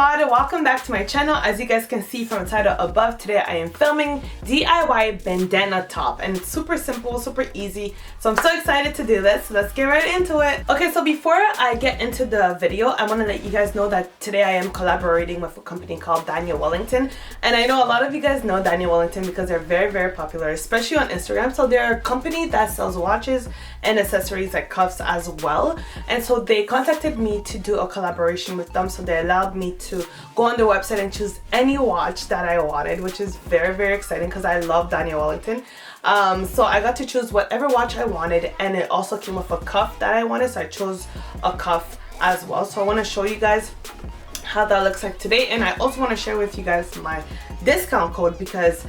Squad, welcome back to my channel. As you guys can see from the title above, today I am filming DIY bandana top, and it's super simple, super easy, so I'm so excited to do this. Let's get right into it. Okay, so before I get into the video, I want to let you guys know that today I am collaborating with a company called Daniel Wellington, and I know a lot of you guys know Daniel Wellington because they're very popular, especially on Instagram. So they're a company that sells watches and accessories like cuffs as well, and so they contacted me to do a collaboration with them. So they allowed me to go on their website and choose any watch that I wanted, which is very exciting because I love Daniel Wellington. So I got to choose whatever watch I wanted, and it also came with a cuff that I wanted, so I chose a cuff as well. So I want to show you guys how that looks like today, and I also want to share with you guys my discount code because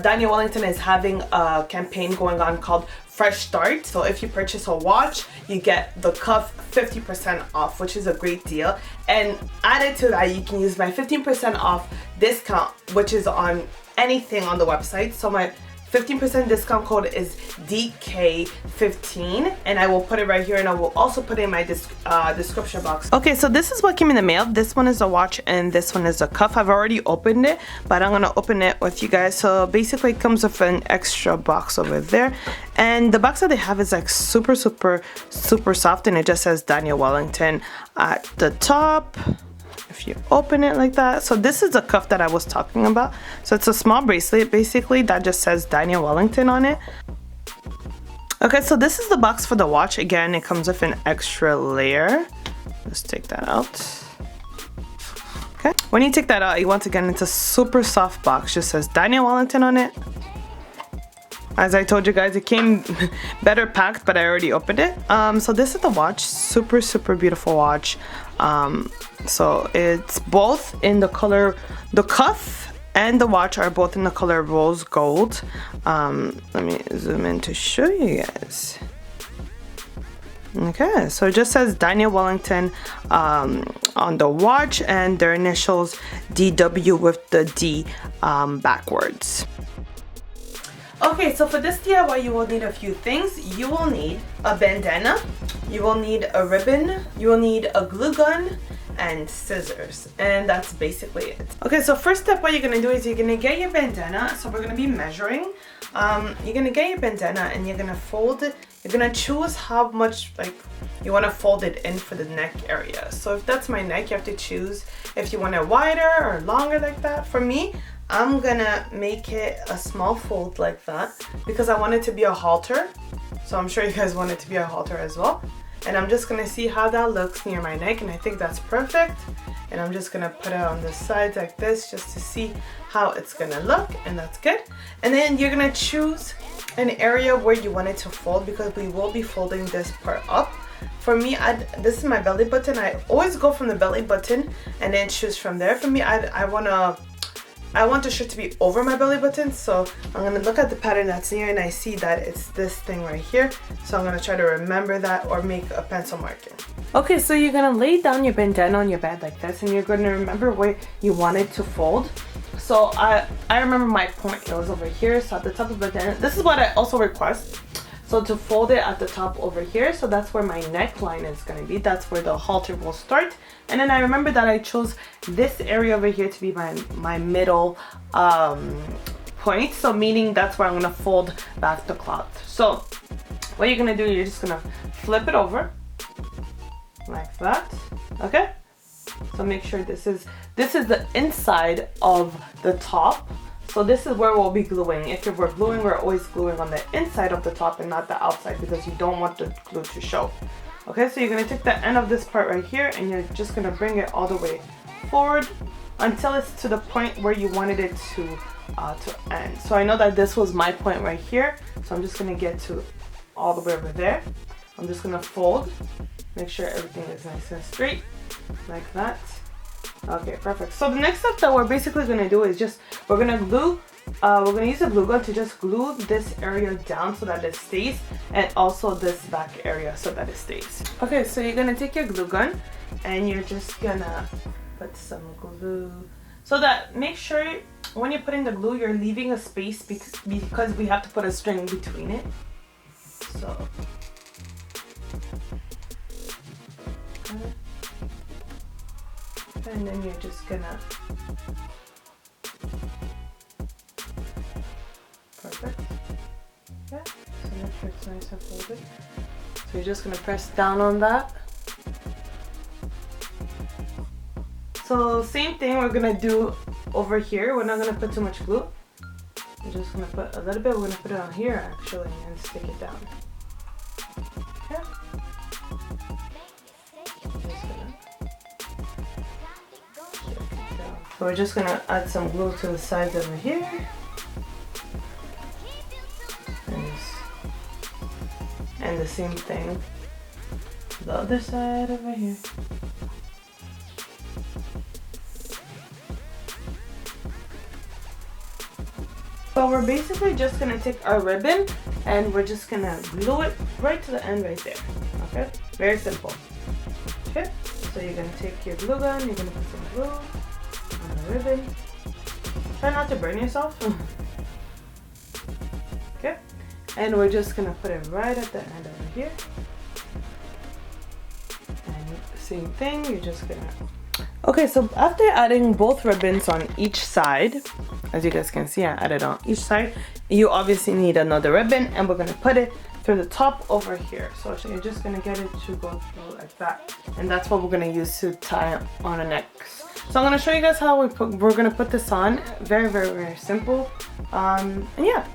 Daniel Wellington is having a campaign going on called Fresh Start. So if you purchase a watch, you get the cuff 50% off, which is a great deal. And added to that, you can use my 15% off discount, which is on anything on the website. So my 15% discount code is DK15, and I will put it right here, and I will also put it in my description box. Okay, so this is what came in the mail. This one is a watch and this one is a cuff. I've already opened it, but I'm gonna open it with you guys. So basically it comes with an extra box over there, and the box that they have is like super soft, and it just says Daniel Wellington at the top. If you open it like that, so this is the cuff that I was talking about. So it's a small bracelet basically that just says Daniel Wellington on it. Okay, so this is the box for the watch. Again, it comes with an extra layer. Let's take that out. Okay, when you take that out, once again, it's a super soft box, just says Daniel Wellington on it. As I told you guys, it came better packed, but I already opened it. So this is the watch, super beautiful watch. So it's both in the color, the cuff and the watch are both in the color rose gold. Let me zoom in to show you guys. Okay, so it just says Daniel Wellington on the watch, and their initials DW with the D backwards. Okay, so for this DIY, you will need a few things. You will need a bandana, you will need a ribbon, you will need a glue gun, and scissors, and that's basically it. Okay, so first step, what you're gonna do is you're gonna get your bandana. So we're gonna be measuring. You're gonna get your bandana and you're gonna fold it. You're gonna choose how much you want to fold it in for the neck area. So if that's my neck, you have to choose if you want it wider or longer like that. For me, I'm gonna make it a small fold like that because I want it to be a halter. So I'm sure you guys want it to be a halter as well. And I'm just gonna see how that looks near my neck, and I think that's perfect. And I'm just gonna put it on the sides like this just to see how it's gonna look, and that's good. And then you're gonna choose an area where you want it to fold because we will be folding this part up. For me, this is my belly button. I always go from the belly button and then choose from there. For me, I want the shirt to be over my belly button, so I'm gonna look at the pattern that's near, and I see that it's this thing right here. So I'm gonna try to remember that or make a pencil marking. Okay, so you're gonna lay down your bandana on your bed like this, and you're gonna remember where you want it to fold. So I remember my point, it was over here. So at the top of the bandana, this is what I also request. So to fold it at the top over here, so that's where my neckline is going to be. That's where the halter will start. And then I remember that I chose this area over here to be my middle point. So meaning that's where I'm going to fold back the cloth. So what you're going to do, you're just going to flip it over like that. Okay. So make sure this is the inside of the top. So this is where we'll be gluing. If we're gluing, we're always gluing on the inside of the top and not the outside because you don't want the glue to show. Okay, so you're gonna take the end of this part right here and you're just gonna bring it all the way forward until it's to the point where you wanted it to end. So I know that this was my point right here. So I'm just gonna get to all the way over there. I'm just gonna fold, make sure everything is nice and straight, like that. Okay, perfect. So the next step that we're basically going to do is we're going to use a glue gun to just glue this area down so that it stays, and also this back area so that it stays. Okay, so you're going to take your glue gun and you're just going to put some glue so that make sure when you're putting the glue, you're leaving a space because we have to put a string between it. So and then you're just gonna, perfect, yeah, so make sure it's nice and folded. So you're just gonna press down on that. So same thing we're gonna do over here. We're not gonna put too much glue. We're just gonna put a little bit. We're gonna put it on here actually and stick it down. Okay. So we're just gonna add some glue to the sides over here. And the same thing the other side over here. So we're basically just gonna take our ribbon and we're just gonna glue it right to the end right there. Okay, very simple. Okay, so you're gonna take your glue gun, you're gonna put some glue on the ribbon. Try not to burn yourself. Okay, and we're just gonna put it right at the end over here. And same thing, you're just gonna. Okay, so after adding both ribbons on each side, as you guys can see, I added on each side, you obviously need another ribbon, and we're gonna put it through the top over here. So you're just gonna get it to go through like that, and that's what we're gonna use to tie on the next. So I'm gonna show you guys how we're gonna put this on. Very, very, very simple. And yeah.